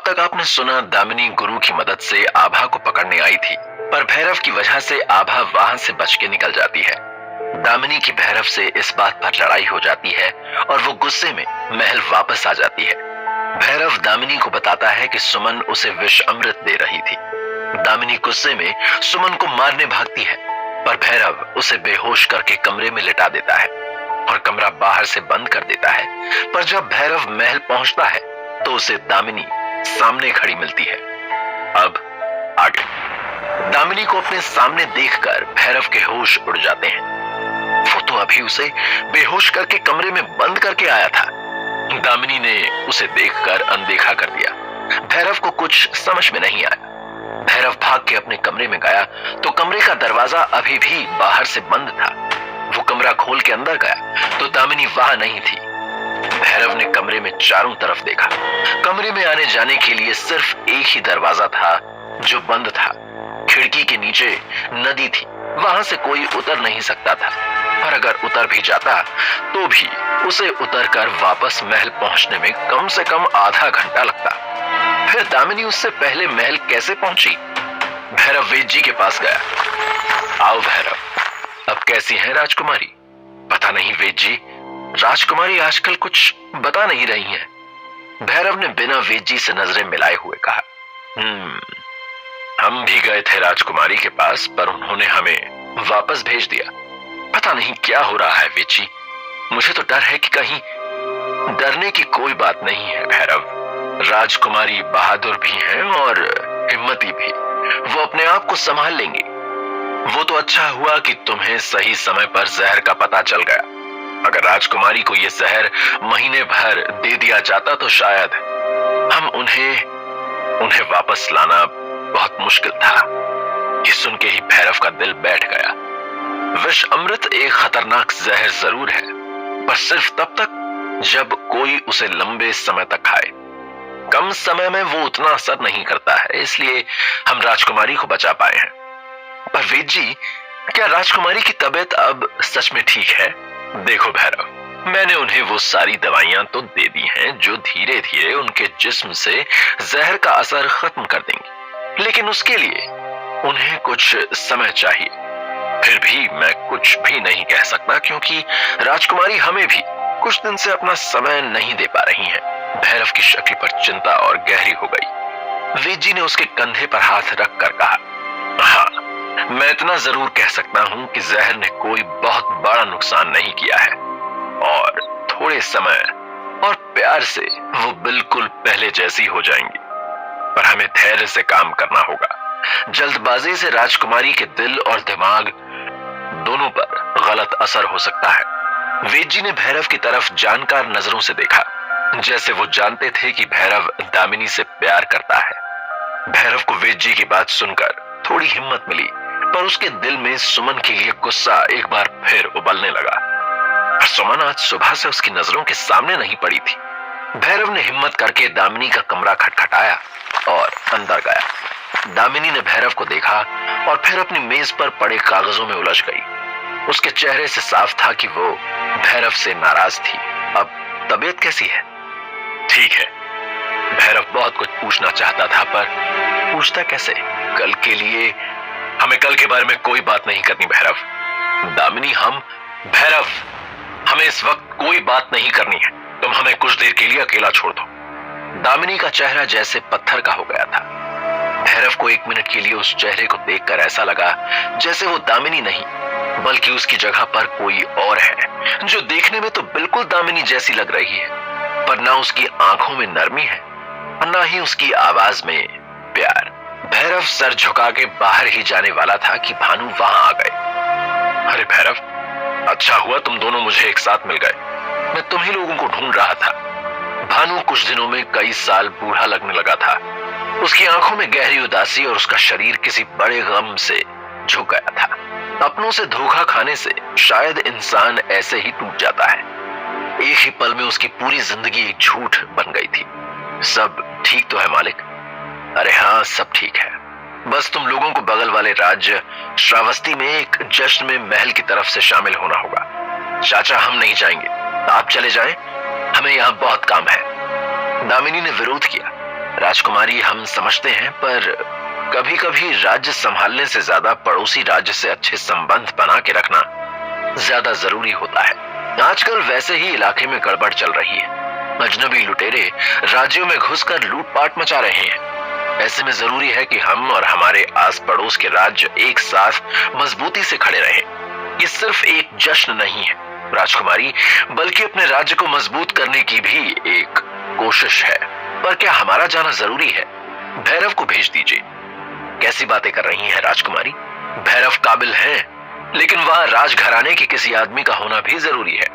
तक आपने सुना दामिनी गुरु की मदद से आभा को पकड़ने आई थी, पर भैरव की वजह से आभा वहां से बच के निकल जाती है। दामिनी की भैरव से इस बात पर लड़ाई हो जाती है और वो गुस्से में महल वापस आ जाती है। भैरव दामिनी को बताता है कि सुमन उसे विष अमृत दे रही थी। दामिनी गुस्से में सुमन को मारने भागती है, पर भैरव उसे बेहोश करके कमरे में लिटा देता है और कमरा बाहर से बंद कर देता है। पर जब भैरव महल पहुंचता है तो उसे दामिनी सामने खड़ी मिलती है। अब आगे। दामिनी को अपने सामने देखकर भैरव के होश उड़ जाते हैं। वो तो अभी उसे बेहोश करके कमरे में बंद करके आया था। दामिनी ने उसे देखकर अनदेखा कर दिया। भैरव को कुछ समझ में नहीं आया। भैरव भाग के अपने कमरे में गया तो कमरे का दरवाजा अभी भी बाहर से बंद था। वो कमरा खोल के अंदर गया तो दामिनी वहां नहीं थी। भैरव ने कमरे में चारों तरफ देखा। कमरे में आने जाने के लिए सिर्फ एक ही दरवाजा था जो बंद था। खिड़की के नीचे नदी थी, वहां से कोई उतर नहीं सकता था, पर अगर उतर भी जाता तो भी उसे उतरकर वापस महल पहुंचने में कम से कम आधा घंटा लगता। फिर दामिनी उससे पहले महल कैसे पहुंची? भैरव वेद जी के पास गया। आओ भैरव, अब कैसी हैं राजकुमारी? पता नहीं वेद जी, राजकुमारी आजकल कुछ बता नहीं रही हैं। भैरव ने बिना वेद जी से नजरें मिलाए हुए कहा। हम भी गए थे राजकुमारी के पास, पर उन्होंने हमें वापस भेज दिया। पता नहीं क्या हो रहा है वेद जी। मुझे तो डर है कि कहीं। डरने की कोई बात नहीं है भैरव। राजकुमारी बहादुर भी हैं और हिम्मती भी। वो अपने आप को संभाल लेंगी। वो तो अच्छा हुआ कि तुम्हें सही समय पर जहर का पता चल गया। अगर राजकुमारी को यह जहर महीने भर दे दिया जाता तो शायद हम उन्हें वापस लाना बहुत मुश्किल था। ये सुन के ही भैरव का दिल बैठ गया। विष अमृत एक खतरनाक जहर जरूर है, पर सिर्फ तब तक जब कोई उसे लंबे समय तक खाए। कम समय में वो उतना असर नहीं करता है, इसलिए हम राजकुमारी को बचा पाए हैं। पर वेद जी, क्या राजकुमारी की तबीयत अब सच में ठीक है? देखो भैरव, मैंने उन्हें वो सारी दवाइयां तो दे दी हैं जो धीरे धीरे उनके जिस्म से जहर का असर खत्म कर देंगी, लेकिन उसके लिए उन्हें कुछ समय चाहिए। फिर भी मैं कुछ भी नहीं कह सकता, क्योंकि राजकुमारी हमें भी कुछ दिन से अपना समय नहीं दे पा रही हैं। भैरव की शक्ल पर चिंता और गहरी हो गई। वेद जी ने उसके कंधे पर हाथ रख कर कहा, हाँ, मैं इतना जरूर कह सकता हूं कि जहर ने कोई बहुत बड़ा नुकसान नहीं किया है, और थोड़े समय और प्यार से वो बिल्कुल पहले जैसी हो जाएंगी। पर हमें धैर्य से काम करना होगा। जल्दबाजी से राजकुमारी के दिल और दिमाग दोनों पर गलत असर हो सकता है। वेद जी ने भैरव की तरफ जानकार नजरों से देखा, जैसे वो जानते थे कि भैरव दामिनी से प्यार करता है। भैरव को वेद जी की बात सुनकर थोड़ी हिम्मत मिली, पर उसके दिल में सुमन के लिए गुस्सा एक बार फिर उबलने लगा। पर सुमन आज सुबह से उसकी नजरों के सामने नहीं पड़ी थी। भैरव ने हिम्मत करके दामिनी का कमरा खटखटाया और अंदर गया। दामिनी ने भैरव को देखा और फिर अपनी मेज पर पड़े कागजों में उलझ गई। उसके चेहरे से साफ था कि वो भैरव से नाराज थी। अब तबीयत कैसी है? ठीक है। भैरव बहुत कुछ पूछना चाहता था, पर पूछता कैसे? कल के लिए हमें कल के बारे में कोई बात नहीं करनी भैरव। दामिनी, भैरव, हमें इस वक्त कोई बात नहीं करनी है। तुम हमें कुछ देर के लिए अकेला छोड़ दो। दामिनी का चेहरा जैसे पत्थर का हो गया था। भैरव को एक मिनट के लिए उस चेहरे को देखकर ऐसा लगा जैसे वो दामिनी नहीं, बल्कि उसकी जगह पर कोई और है, जो देखने में तो बिल्कुल दामिनी जैसी लग रही है, पर ना उसकी आंखों में नरमी है और ना ही उसकी आवाज में प्यार। भैरव सर झुका के बाहर ही जाने वाला था कि भानु वहां आ गए। अरे भैरव, अच्छा हुआ तुम दोनों मुझे एक साथ मिल गए। मैं तुम ही लोगों को ढूंढ रहा था। भानु कुछ दिनों में कई साल बूढ़ा लगने लगा था। उसकी आंखों में गहरी उदासी और उसका शरीर किसी बड़े गम से झुक गया था। अपनों से धोखा खाने से शायद इंसान ऐसे ही टूट जाता है। एक ही पल में उसकी पूरी जिंदगी एक झूठ बन गई थी। सब ठीक तो है मालिक? अरे हाँ, सब ठीक है। बस तुम लोगों को बगल वाले राज्य श्रावस्ती में एक जश्न में महल की तरफ से शामिल होना होगा। चाचा, हम नहीं जाएंगे, आप चले जाएं, हमें यहाँ बहुत काम है। दामिनी ने विरोध किया। राजकुमारी, हम समझते हैं, पर कभी कभी राज्य संभालने से ज्यादा पड़ोसी राज्य से अच्छे संबंध बना के रखना ज्यादा जरूरी होता है। आजकल वैसे ही इलाके में गड़बड़ चल रही है। अजनबी लुटेरे राज्यों में घुसकर लूटपाट मचा रहे हैं। ऐसे में जरूरी है कि हम और हमारे आस पड़ोस के राज्य एक साथ मजबूती से खड़े रहें। ये सिर्फ एक जश्न नहीं है राजकुमारी, बल्कि अपने राज्य को मजबूत करने की भी एक कोशिश है। पर क्या हमारा जाना जरूरी है? भैरव को भेज दीजिए। कैसी बातें कर रही हैं राजकुमारी? भैरव काबिल हैं, लेकिन वहां राजघराने के किसी आदमी का होना भी जरूरी है।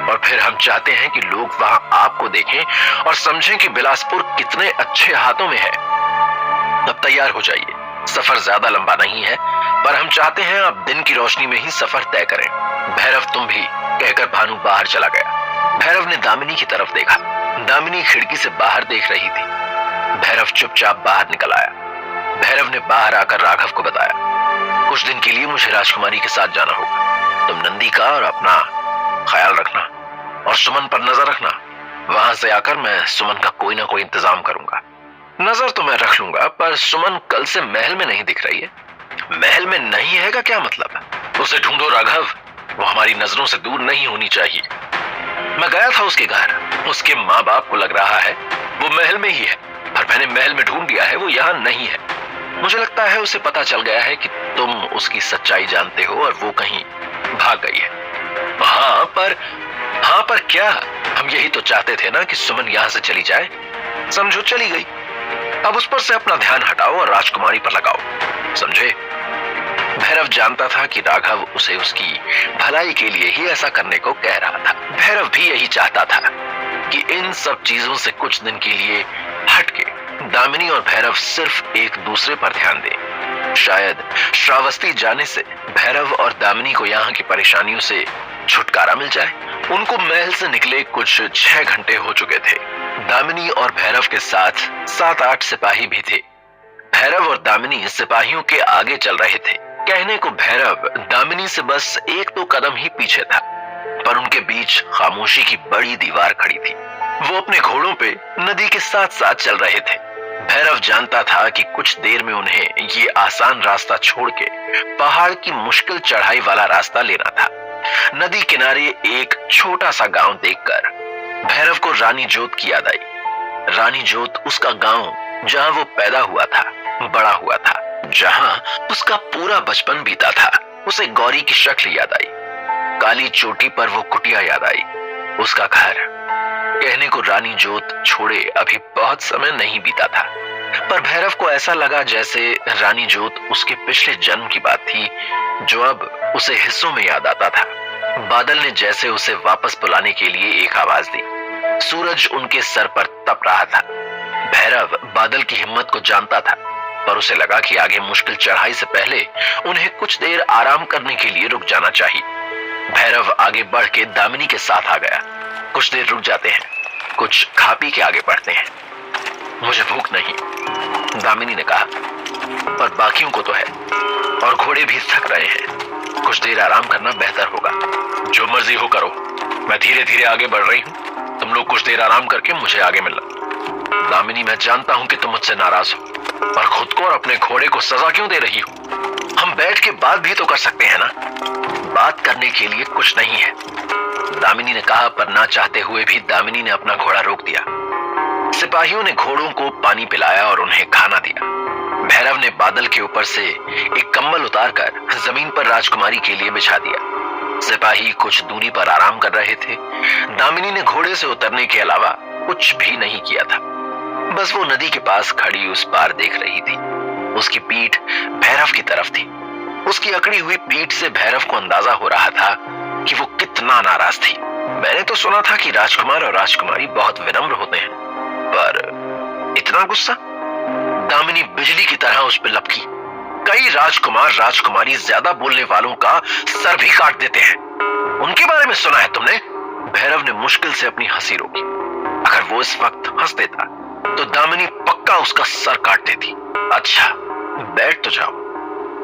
और फिर हम चाहते हैं कि लोग वहां आपको देखें और समझें कि बिलासपुर कितने अच्छे हाथों में है। अब तैयार हो जाइए, सफर ज्यादा लंबा नहीं है, पर हम चाहते हैं आप दिन की रोशनी में ही सफर तय करें। भैरव, तुम भी, कहकर भानु बाहर चला गया। भैरव ने दामिनी की तरफ देखा। दामिनी खिड़की से बाहर देख रही थी। भैरव चुपचाप बाहर निकल आया। भैरव ने बाहर आकर राघव को बताया, कुछ दिन के लिए मुझे राजकुमारी के साथ जाना होगा। तुम नंदी का और अपना ख्याल रखना और सुमन पर नजर रखना। वहां से आकर मैं सुमन का कोई ना कोई इंतजाम करूंगा। नजर तो मैं रख लूंगा, पर सुमन कल से महल में नहीं दिख रही है। महल में नहीं है का क्या मतलब? उसे ढूंढो राघव, वो हमारी नजरों से दूर नहीं होनी चाहिए। मैं गया था उसके घर, उसके माँ बाप को लग रहा है वो महल में ही है, पर मैंने महल में ढूंढ लिया है, वो यहाँ नहीं है। मुझे लगता है उसे पता चल गया है कि तुम उसकी सच्चाई जानते हो और वो कहीं भाग गई है। हाँ पर क्या? हम यही तो चाहते थे ना कि सुमन यहां से चली जाए। समझो चली गई, अब उस पर से अपना ध्यान हटाओ और राजकुमारी पर लगाओ, समझे? भैरव जानता था कि राघव उसे उसकी भलाई के लिए ही ऐसा करने को कह रहा था। भैरव भी यही चाहता था कि इन सब चीजों से कुछ दिन के लिए हटके दामिनी और भैरव सिर्फ एक दूसरे पर ध्यान दें। शायद श्रावस्ती जाने से भैरव और दामिनी को यहाँ की परेशानियों से छुटकारा मिल जाए। उनको महल से निकले कुछ 6 घंटे हो चुके थे। दामिनी और भैरव के साथ 7-8 सिपाही भी थे। भैरव और दामिनी सिपाहियों के आगे चल रहे थे। कहने को भैरव दामिनी से बस 1-2 कदम ही पीछे था, पर उनके बीच खामोशी की बड़ी दीवार खड़ी थी। वो अपने घोड़ों पे नदी के साथ साथ चल रहे थे। भैरव जानता था कि कुछ देर में उन्हें ये आसान रास्ता छोड़ के पहाड़ की मुश्किल चढ़ाई वाला रास्ता लेना था। नदी किनारे एक छोटा सा गांव देखकर भैरव को रानी जोत की याद आई। रानी जोत उसका गांव, जहां वो पैदा हुआ था, बड़ा हुआ था, जहां उसका पूरा बचपन बीता था। उसे गौरी की शक्ल याद आई, काली चोटी पर वो कुटिया याद आई, उसका घर। कहने को रानी जोत छोड़े अभी बहुत समय नहीं बीता था, पर भैरव को ऐसा लगा जैसे रानी जोत उसके पिछले जन्म की बात थी, जो अब उसे हिस्सों में याद आता था। बादल ने जैसे उसे वापस बुलाने के लिए एक आवाज दी। सूरज उनके सर पर तप रहा था। भैरव बादल की हिम्मत को जानता था, पर उसे लगा कि आगे मुश्किल चढ़ाई से पहले उन्हें कुछ देर आराम करने के लिए रुक जाना चाहिए। भैरव आगे बढ़ के दामिनी के साथ आ गया। कुछ देर रुक जाते हैं, कुछ खा पी के आगे बढ़ते हैं। मुझे भूख नहीं, दामिनी ने कहा, पर बाकियों को तो है, और घोड़े भी थक रहे हैं। कुछ देर आराम करना बेहतर होगा। जो मर्जी हो करो, मैं धीरे धीरे आगे बढ़ रही हूँ। तुम लोग कुछ देर आराम करके मुझे आगे मिलना। दामिनी, मैं जानता हूं कि तुम मुझसे नाराज हो, पर खुद को और अपने घोड़े को सजा क्यों दे रही हो? हम बैठ के बात भी तो कर सकते हैं ना। बात करने के लिए कुछ नहीं है, दामिनी ने कहा, पर ना चाहते हुए भी दामिनी ने अपना घोड़ा रोक दिया। सिपाहियों ने घोड़ों को पानी पिलाया और उन्हें खाना दिया। भैरव ने बादल के ऊपर से एक कंबल उतारकर जमीन पर राजकुमारी के लिए बिछा दिया। सिपाही कुछ दूरी पर आराम कर रहे थे। दामिनी ने घोड़े से उतरने के अलावा कुछ भी नहीं किया था, बस वो नदी के पास खड़ी उस पार देख रही थी। उसकी पीठ भैरव की तरफ थी। उसकी अकड़ी हुई पीठ से भैरव को अंदाजा हो रहा था कि वो कितना नाराज थी। मैंने तो सुना था कि राजकुमार और राजकुमारी बहुत विनम्र होते हैं, पर इतना गुस्सा? दामिनी बिजली की तरह उस पर लपकी। कई राजकुमार राजकुमारी ज्यादा बोलने वालों का सर भी काट देते हैं। उनके बारे में सुना है तुमने? भैरव ने मुश्किल से अपनी हंसी रोकी। अगर वो इस वक्त हंस देता तो दामिनी पक्का उसका सर काट देती। अच्छा, बैठ तो जाओ,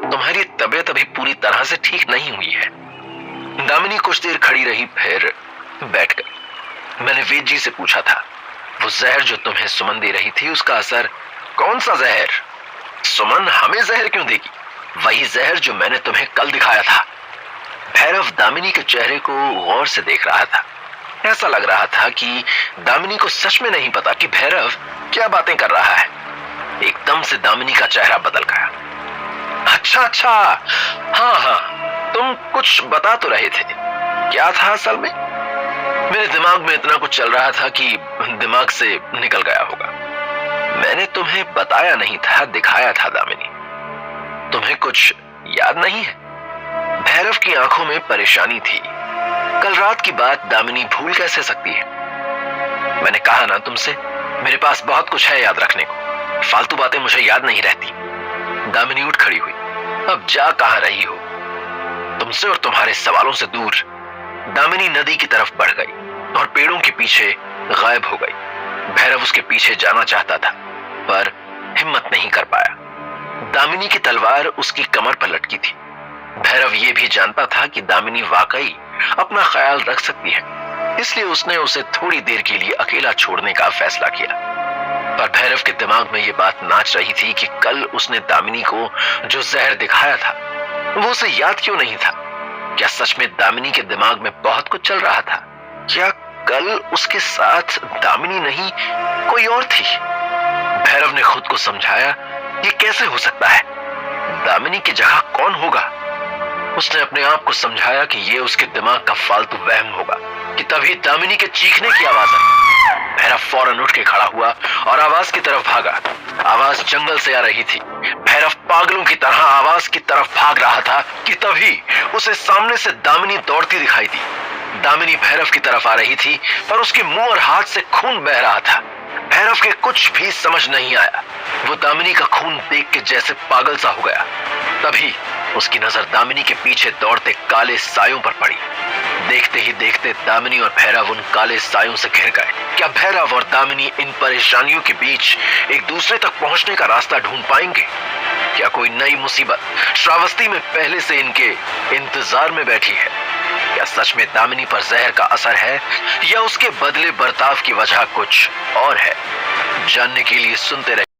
तुम्हारी तबीयत अभी पूरी तरह से ठीक नहीं हुई है। दामिनी कुछ देर खड़ी रही, फिर बैठ गई। मैंने वेद जी से पूछा था, वो जहर जो तुम्हें सुमन दे रही थी उसका असर। कौन सा जहर? सुमन हमें जहर क्यों देगी? वही जहर जो मैंने तुम्हें कल दिखाया था। भैरव दामिनी के चेहरे को गौर से देख रहा था। ऐसा लग रहा था कि दामिनी को सच में नहीं पता कि भैरव क्या बातें कर रहा है। एकदम से दामिनी का चेहरा बदल गया। अच्छा अच्छा, हाँ हाँ, तुम कुछ बता तो रहे थे। क्या था असल में? मेरे दिमाग में इतना कुछ चल रहा था कि दिमाग से निकल गया होगा। मैंने तुम्हें बताया नहीं था, दिखाया था दामिनी। तुम्हें कुछ याद नहीं है? भैरव की आंखों में परेशानी थी। कल रात की बात दामिनी भूल कैसे सकती है? मैंने कहा ना तुमसे, मेरे पास बहुत कुछ है याद रखने को। फालतू बातें मुझे याद नहीं रहती। दामिनी उठ खड़ी हुई। अब जा कहां रही हो? तुमसे और तुम्हारे सवालों से दूर दामिनी नदी की तरफ बढ़ गई और पेड़ों के पीछे गायब हो गई। भैरव उसके पीछे जाना चाहता था पर हिम्मत नहीं कर पाया। दामिनी की तलवार उसकी कमर पर लटकी थी। भैरव यह भी जानता था कि दामिनी वाकई अपना ख्याल रख सकती है, इसलिए उसने उसे थोड़ी देर के लिए अकेला छोड़ने का फैसला किया। पर भैरव के दिमाग में यह बात नाच रही थी कि कल उसने दामिनी को जो जहर दिखाया था वो उसे याद क्यों नहीं था। क्या सच में दामिनी के दिमाग में बहुत कुछ चल रहा था? क्या कल उसके साथ दामिनी नहीं कोई और थी? भैरव ने खुद को समझाया, ये कैसे हो सकता है? दामिनी की जगह कौन होगा? उसने अपने आप को समझाया कि यह उसके दिमाग का फालतू वहम होगा कि तभी दामिनी के चीखने की आवाज आई। भैरव फौरन उठ के खड़ा हुआ और आवाज की तरफ भागा। आवाज जंगल से आ रही थी। भैरव पागलों की तरह आवाज की तरफ भाग रहा था कि तभी उसे सामने से दामिनी दौड़ती दिखाई दी। दामिनी भैरव की तरफ आ रही थी पर उसके मुंह और हाथ से खून बह रहा था। भैरव के कुछ भी समझ नहीं आया। वो दामिनी का खून देख के जैसे पागल सा हो गया। तभी उसकी नजर दामिनी के पीछे दौड़ते काले सायों पर पड़ी। देखते ही देखते दामिनी और भैरव उन काले सायों से घिर गए। क्या भैरव और दामिनी इन परेशानियों के बीच एक दूसरे तक पहुंचने का रास्ता ढूंढ पाएंगे? क्या कोई नई मुसीबत श्रावस्ती में पहले से इनके इंतजार में बैठी है? क्या सच में दामिनी पर जहर का असर है या उसके बदले बर्ताव की वजह कुछ और है? जानने के लिए सुनते रहिए।